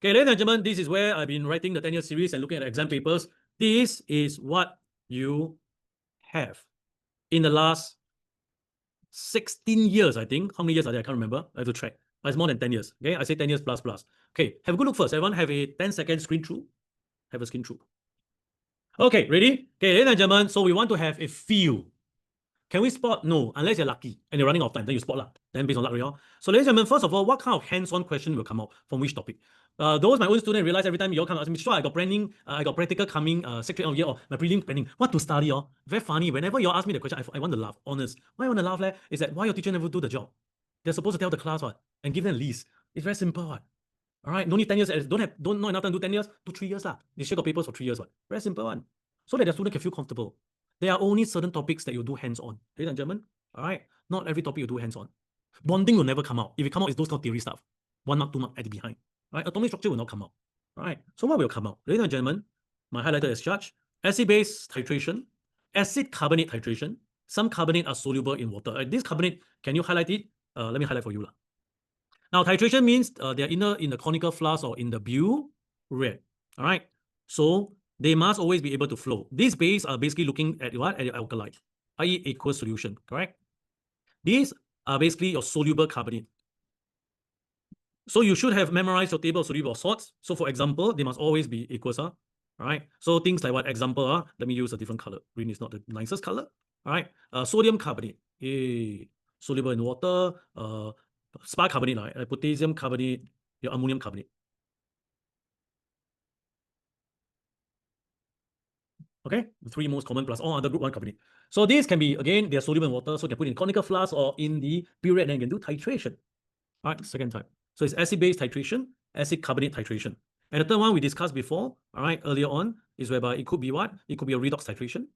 Okay, ladies and gentlemen, this is where I've been writing the 10-year series and looking at exam papers. This is what you have in the last 16 years, I think. How many years are there? I can't remember. I have to check. It's more than 10 years. Okay, I say 10 years plus plus. Okay, have a good look first. Everyone have a 10-second screen through. Have a screen through. Okay, ready? Okay, ladies and gentlemen, so we want to have a feel. Can we spot? No, unless you're lucky and you're running out of time, then you spot lah. Then based on luck, right? So ladies and gentlemen, first of all, what kind of hands-on question will come out from which topic? Those my own students realize every time you all come ask me, sure, I got planning, I got practical coming, second of year, or my prelim planning, what to study, very funny. Whenever you all ask me the question, I want to laugh, honest. Why I want to laugh, is that why your teacher never do the job? They're supposed to tell the class what, and give them a list. It's very simple, what. All right, no need 10 years, don't know enough time to do 10 years, do 3 years lah. They still got papers for 3 years, what. Very simple one. So that the student can feel comfortable. There are only certain topics that you do hands-on, ladies and gentlemen. All right, not every topic you do hands-on. Bonding will never come out. If it come out, it's those kind of theory stuff. 1 mark, 2 mark at the behind. Right, atomic structure will not come out. All right, so what will come out? Ladies and gentlemen, my highlighter is such: acid-base titration, acid carbonate titration. Some carbonate are soluble in water. This carbonate, can you highlight it? Let me highlight for you lah. Now, titration means they're either in the conical flask or in the burette. All right, so they must always be able to flow. These bases are basically looking at what? At your alkali, i.e. aqueous solution, correct? These are basically your soluble carbonate. So you should have memorized your table of soluble salts. So for example, they must always be aqueous, all right? So things like what? Example, let me use a different color. Green is not the nicest color, all right? Sodium carbonate, soluble in water, spark carbonate, right? Potassium carbonate, your ammonium carbonate. Okay, the 3 most common plus all other group 1 carbonate. So these can be, again, they're soluble in water, so you can put in conical flask or in the burette, and then you can do titration. All right, second time. So it's acid-base titration, acid carbonate titration. And the third one we discussed before, all right, earlier on, is whereby it could be what? It could be a redox titration.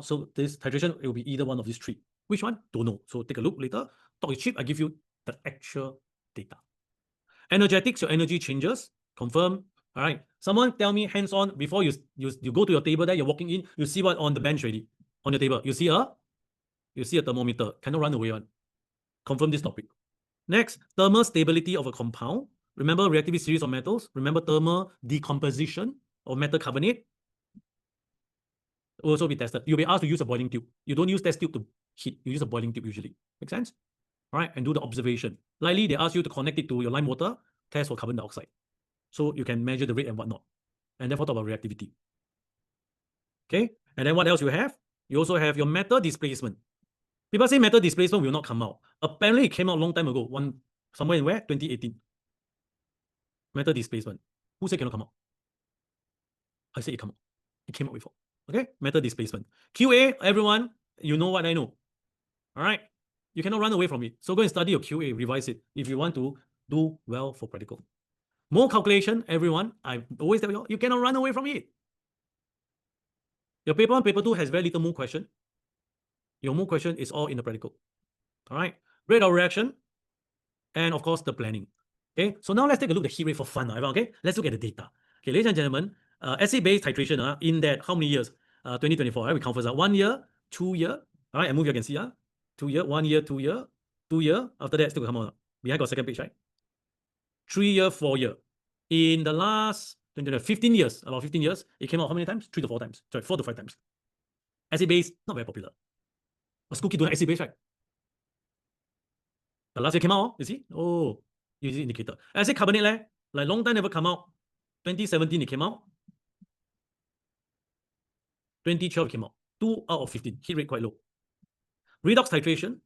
So this titration, it will be either one of these 3. Which one? Don't know. So take a look later. Talk is cheap. I give you the actual data. Energetics, your energy changes. Confirm. All right. Someone tell me hands-on before you go to your table there, you're walking in, you see what on the bench already. On your table. You see a thermometer. Cannot run away on. Confirm this topic. Next, thermal stability of a compound. Remember reactivity series of metals. Remember thermal decomposition of metal carbonate. Will also be tested. You'll be asked to use a boiling tube. You don't use test tube to heat. You use a boiling tube usually. Make sense? All right, and do the observation. Likely, they ask you to connect it to your lime water, test for carbon dioxide. So you can measure the rate and whatnot. And therefore talk about reactivity. Okay, and then what else you have? You also have your metal displacement. People say metal displacement will not come out. Apparently, it came out a long time ago. Somewhere in where? 2018. Metal displacement. Who said it cannot come out? I said it come out. It came out before. Okay, metal displacement. QA, everyone, you know what I know. All right, you cannot run away from it. So go and study your QA, revise it if you want to do well for practical. More calculation, everyone. I always tell you, you cannot run away from it. Your paper 1, paper 2 has very little more question. Your more question is all in the practical. All right, rate of reaction, and of course the planning. Okay, so now let's take a look at the heat rate for fun. Okay, let's look at the data. Okay, ladies and gentlemen, acid-base titration in that how many years? 2024. Right? We count first. 1 year, 2 year. All right, and move you can see 2 year, 1 year, 2 year, 2 year. After that, still come on. Behind got second page, right? 3 year, 4 year. In the last 15 years, about 15 years, it came out how many times? 3 to 4 times. Sorry, 4 to 5 times. Acid-base, not very popular. But school keep doing acid-base, right? The last year came out, you see? Oh, you see indicator. Acid carbonate, like long time never come out. 2017 it came out. 2012 came out. 2 out of 15. Heat rate quite low. Redox titration.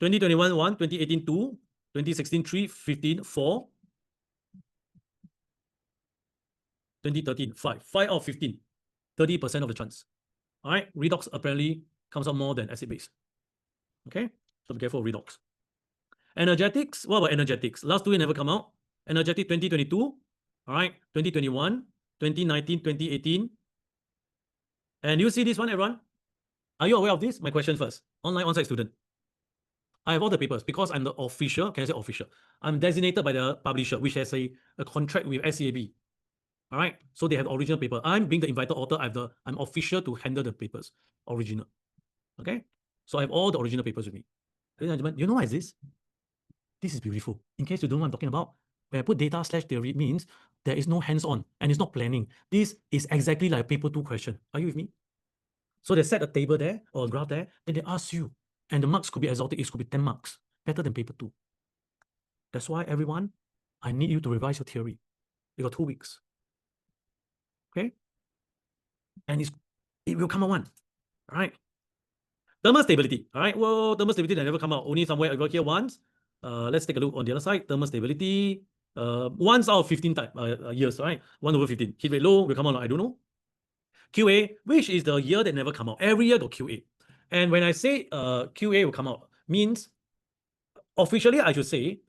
2021 1, 2018 2, 2016 3, 15 4, 2013 5. 5 out of 15. 30% of the chance. All right. Redox apparently comes out more than acid base. Okay. So be careful of redox. Energetics. What about energetics? Last 2 years never come out. Energetic 2022. All right. 2021, 2019, 2018. And you see this one, everyone? Are you aware of this? My question first. Online on-site student. I have all the papers because I'm the official. Can I say official? I'm designated by the publisher, which has a contract with SCAB. All right. So they have the original paper. I'm being the invited author. I'm official to handle the papers. Original. Okay. So I have all the original papers with me. Ladies and gentlemen, you know what is this? This is beautiful. In case you don't know what I'm talking about, When I put data slash theory means there is no hands-on and it's not planning. This is exactly like a paper 2 question. Are you with me? So they set a table there or a graph there, then they ask you, and the marks could be exotic, it could be 10 marks, better than paper 2. That's why everyone, I need you to revise your theory. You got 2 weeks. Okay? And it will come out one. All right. Thermal stability. All right. Well, thermal stability they never come out. Only somewhere over here once. Let's take a look on the other side. Thermal stability. Once out of 15 years, right? 1/15. Heat rate low will come out. I don't know. QA, which is the year that never come out. Every year got QA. And when I say QA will come out, means officially I should say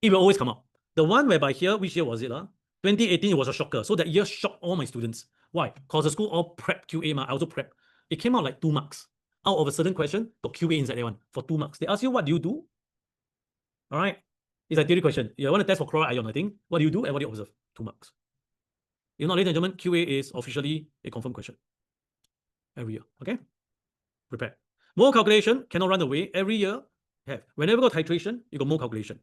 it will always come out. The one whereby here, which year was it? 2018, it was a shocker. So that year shocked all my students. Why? Because the school all prep QA, I also prep. It came out like 2 marks. Out of a certain question, got QA inside that one for 2 marks. They ask you, what do you do? All right. It's a theory question. You want to test for chloride ion, I think. What do you do and what do you observe? 2 marks. If not, ladies and gentlemen, QA is officially a confirmed question. Every year. Okay? Prepare. Mole calculation cannot run away. Every year, have. Whenever you got titration, you got mole calculation.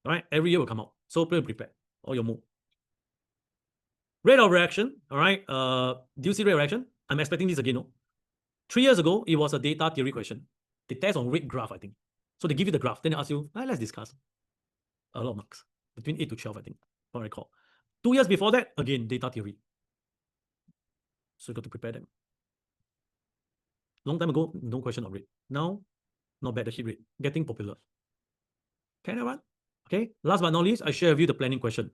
All right? Every year will come out. So prepare all your mole. Rate of reaction. All right. Do you see rate of reaction? I'm expecting this again. No? 3 years ago, it was a data theory question. They test on rate graph, I think. So they give you the graph. Then they ask you, let's discuss. A lot of marks. Between 8 to 12, I think. If I recall. 2 years before that, again, data theory. So you got to prepare them. Long time ago, no question of rate. Now, not bad, the heat rate. Getting popular. Okay, everyone? Okay. Last but not least, I share with you the planning question.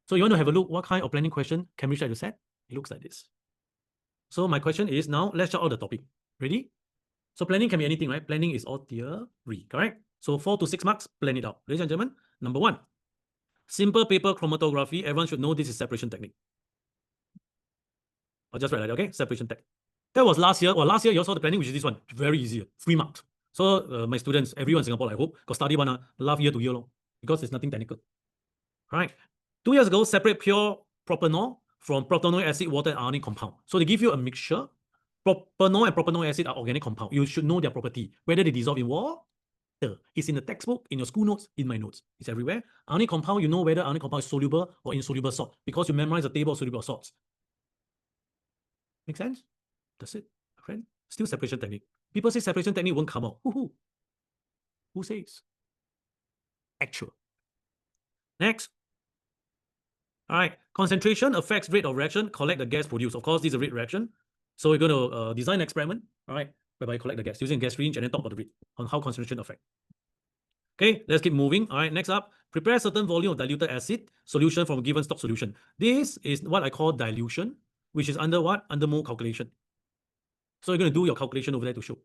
So you want to have a look what kind of planning question can we try to set? It looks like this. So my question is now, let's check out the topic. Ready? So planning can be anything, right? Planning is all theory, correct? So 4 to 6 marks, plan it out. Ladies and gentlemen, number 1, simple paper chromatography. Everyone should know this is separation technique. I'll just write like that, okay? Separation technique. That was last year. Well, last year you also saw the planning, which is this one. Very easy, 3 marks. So my students, everyone in Singapore, I hope, got study one last year to year long, because it's nothing technical. Right? 2 years ago, separate pure propanol from propanol acid, water, and ionic compound. So they give you a mixture. Propanol and propanol acid are organic compound. You should know their property, whether they dissolve in water. It's in the textbook, in your school notes, in my notes. It's everywhere. Ionic compound, you know whether ionic compound is soluble or insoluble salt because you memorize the table of soluble salts. Make sense? That's it, friend. Still separation technique. People say separation technique won't come out. Who says? Actual. Next. All right. Concentration affects rate of reaction. Collect the gas produced. Of course, this is a rate reaction. So we're going to design an experiment, all right, whereby you collect the gas using gas range and then talk about the rate on how concentration affect. Okay, let's keep moving. All right, next up, prepare a certain volume of diluted acid solution from a given stock solution. This is what I call dilution, which is under what? Under mole calculation. So you're going to do your calculation over there to show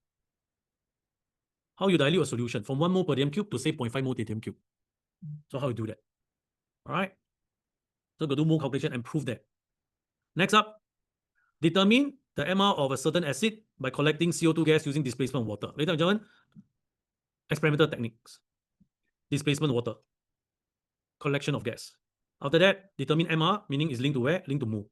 how you dilute a solution from 1 mole per dm cube to say 0.5 mole per dm cube. So how you do that? All right. So go do mole calculation and prove that. Next up, determine the MR of a certain acid by collecting CO2 gas using displacement water. Ladies and gentlemen, experimental techniques. Displacement water. Collection of gas. After that, determine MR, meaning is linked to where? Linked to mole.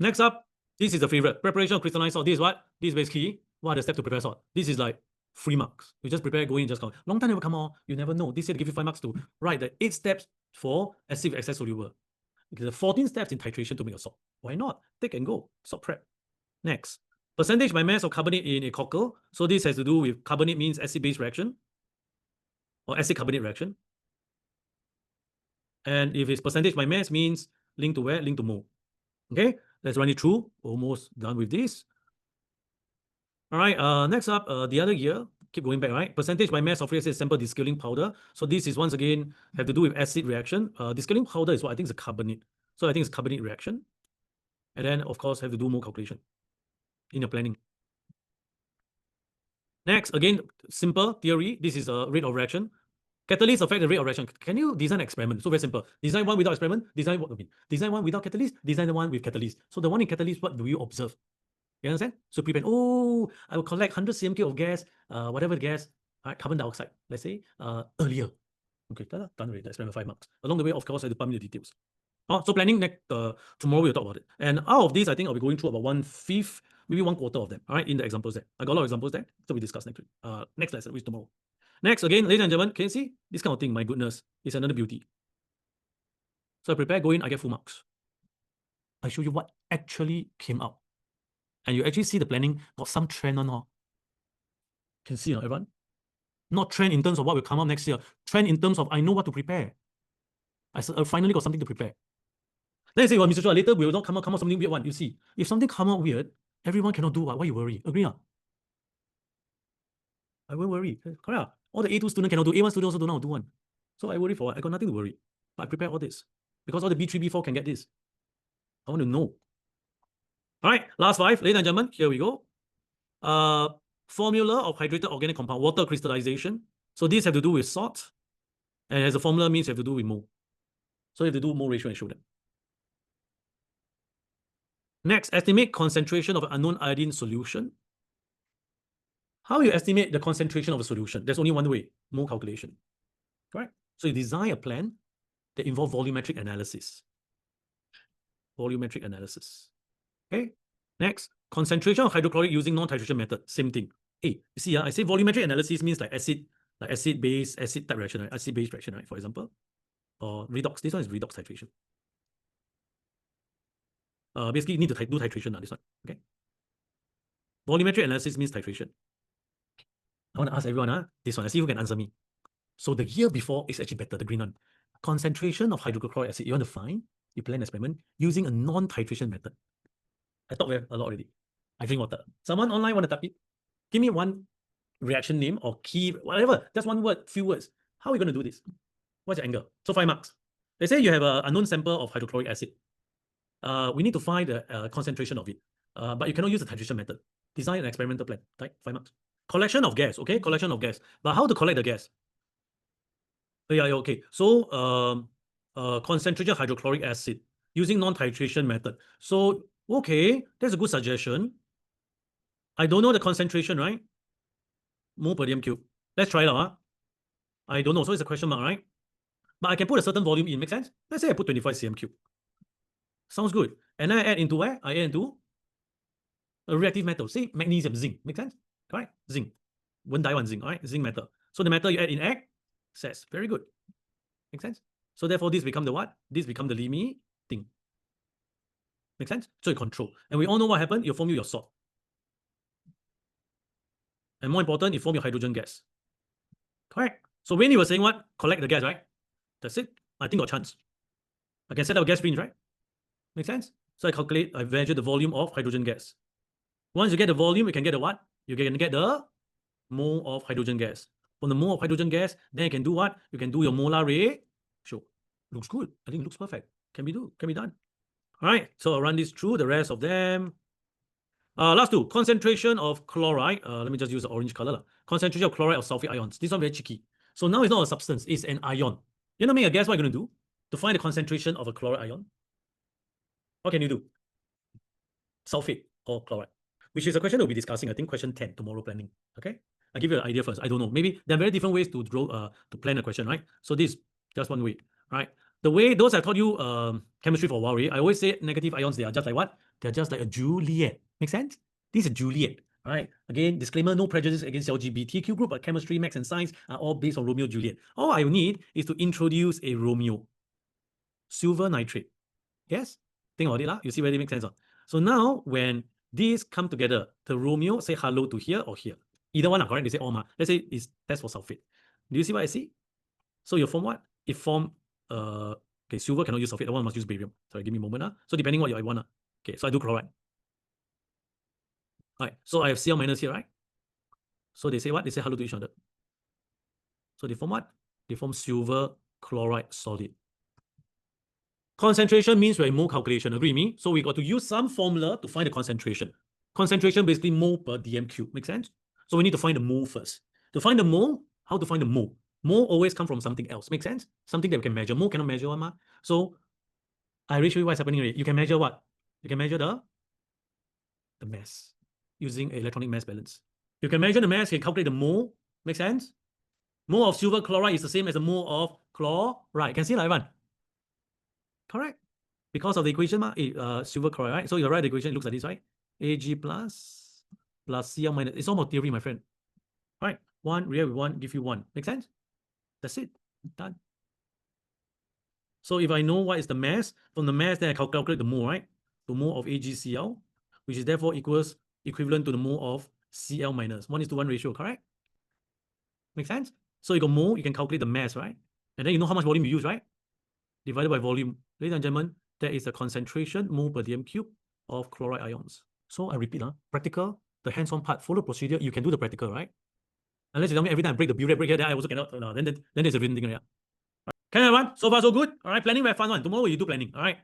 Next up, this is the favorite. Preparation of crystalline salt. This is what? This is basically what are the steps to prepare salt. This is like 3 marks. You just prepare, go in, just count. Long time never come out. You never know. This year they give you 5 marks to write the 8 steps for acid with excess soluble. There are 14 steps in titration to make a salt. Why not? Take and go. Salt prep. Next. Percentage by mass of carbonate in a cockle. So this has to do with carbonate means acid-base reaction or acid-carbonate reaction. And if it's percentage by mass means linked to where? Linked to mole. Okay, let's run it through. Almost done with this. All right, next up, the other year, keep going back, right? Percentage by mass of free acid sample descaling powder. So this is once again have to do with acid reaction. Descaling powder is what I think is a carbonate. So I think it's carbonate reaction. And then, of course, have to do mole calculation in your planning. Next, again, simple theory. This is a rate of reaction. Catalysts affect the rate of reaction. Can you design an experiment? So very simple. Design one without experiment. Design what? Design one without catalyst. Design the one with catalyst. So the one in catalyst, what do you observe? You understand? So prepare. Oh, I will collect 100 cm3 of gas, whatever the gas, carbon dioxide. Let's say earlier. Okay, done with the experiment 5 marks. Along the way, of course, I have to pump in the details. So planning next tomorrow we'll talk about it. And out of this, I think I'll be going through about 1/5, maybe 1/4 of them. All right, in the examples there. I got a lot of examples there. So we discuss next week. Next lesson, which is tomorrow. Next, again, ladies and gentlemen, can you see this kind of thing? My goodness, it's another beauty. So I prepare, go in, I get full marks. I show you what actually came out. And you actually see the planning got some trend on all. Can see, everyone? Not trend in terms of what will come out next year. Trend in terms of I know what to prepare. I finally got something to prepare. Then you say, well, Mr. Chua, later we will not come out something weird one. You see, if something come out weird, everyone cannot do what? Why you worry? Agree not? I won't worry. Correct. All the A2 student cannot do. A1 student also don't know how to do one. So I worry for what? I got nothing to worry. But I prepare all this. Because all the B3, B4 can get this. I want to know. All right, last 5. Ladies and gentlemen, here we go. Formula of hydrated organic compound, water crystallization. So these have to do with salt. And as a formula means you have to do with mole. So you have to do mole ratio and show them. Next, estimate concentration of an unknown iodine solution. How you estimate the concentration of a solution? There's only one way, mole calculation. Correct? So you design a plan that involves volumetric analysis. Volumetric analysis. Okay? Next, concentration of hydrochloric using non-titration method. Same thing. Hey, you see, I say volumetric analysis means like acid-base, acid type reaction, right? Acid-base reaction, right? For example. Or redox. This one is redox titration. Basically, you need to do titration, this one. Okay. Volumetric analysis means titration. I want to ask everyone, this one, I see who can answer me. So the year before is actually better, the green one. Concentration of hydrochloric acid, you want to find, you plan an experiment using a non-titration method. I talk a lot already. I drink water. Someone online want to type it? Give me one reaction name or key, whatever. Just one word, few words. How are we going to do this? What's your angle? So 5 marks. Let's say you have a unknown sample of hydrochloric acid. We need to find the concentration of it. But you cannot use the titration method. Design an experimental plan. Right? 5 marks. Collection of gas, okay? Collection of gas. But how to collect the gas? Yeah, okay. So concentration of hydrochloric acid using non-titration method. So, okay, that's a good suggestion. I don't know the concentration, right? Mole per dm cube. Let's try it out, huh? I don't know, so it's a question mark, right? But I can put a certain volume in, make sense? Let's say I put 25 cm cube. Sounds good. And then I add into where? I add into a reactive metal. Say magnesium, zinc. Make sense? Correct? Zinc. 1 die 1 zinc, all right? Zinc metal. So the metal you add in excess. Very good. Make sense? So therefore, this become the what? This become the limiting. Make sense? So you control. And we all know what happened. You form your salt. And more important, you form your hydrogen gas. Correct? So when you were saying what? Collect the gas, right? That's it. I think got chance. I can set up gas screens, right? Make sense? So I measure the volume of hydrogen gas. Once you get the volume, you can get the what? You can get the mole of hydrogen gas. From the mole of hydrogen gas, then you can do what? You can do your molar ratio. Looks good. I think it looks perfect. Can be done. All right. So I'll run this through the rest of them. Last 2, concentration of chloride. Let me just use the orange color. Concentration of chloride or sulfate ions. This one very tricky. So now it's not a substance, it's an ion. You know, make a guess what you're going to do to find the concentration of a chloride ion. What can you do? Sulfate or chloride, which is a question we'll be discussing, I think, question 10, tomorrow planning. Okay? I'll give you an idea first. I don't know. Maybe there are very different ways to draw, to plan a question, right? So this just one way, right? The way those I taught you chemistry for a while, I always say negative ions, they are just like what? They're just like a Juliet. Make sense? This is Juliet. All right. Again, disclaimer, no prejudice against LGBTQ group, but chemistry, maths, and science are all based on Romeo and Juliet. All I need is to introduce a Romeo. Silver nitrate. Yes? Think about it, lah. You see where it makes sense. So now, when these come together, the Romeo say hello to here or here. Either one, correct? They say, oh, let's say it's test for sulfate. Do you see what I see? So you form what? It form, okay, silver cannot use sulfate. The one must use barium. Sorry, give me a moment. So depending what you want. Okay, so I do chloride. All right, so I have Cl minus here, right? So they say what? They say hello to each other. So they form what? They form silver chloride solid. Concentration means we're in mole calculation. Agree with me? So we got to use some formula to find the concentration. Concentration basically mole per dm cube. Make sense? So we need to find the mole first. To find the mole, how to find the mole? Mole always come from something else. Make sense? Something that we can measure. Mole cannot measure one, ma. So I will show you what's happening here. You can measure what? You can measure the mass using electronic mass balance. You can measure the mass, you can calculate the mole. Make sense? Mole of silver chloride is the same as the mole of chloride. Can see that, everyone? Correct. Because of the equation, silver chloride, right? So you write the equation, it looks like this, right? Ag plus Cl minus. It's almost theory, my friend. Right? 1, react with 1, give you 1. Make sense? That's it. Done. So if I know what is the mass, from the mass, then I calculate the mole, right? The mole of AgCl, which is therefore equivalent to the mole of Cl minus 1:1 ratio, correct? Make sense? So you got mole, you can calculate the mass, right? And then you know how much volume you use, right? Divided by volume. Ladies and gentlemen, that is the concentration mole per dm cube of chloride ions. So I repeat, practical, the hands-on part, follow procedure, you can do the practical, right? Unless you tell me every time I break the burette break here, then I also cannot, then there's a written thing, right? Okay, everyone, so far so good. All right, planning very fun one. Tomorrow you do planning, all right?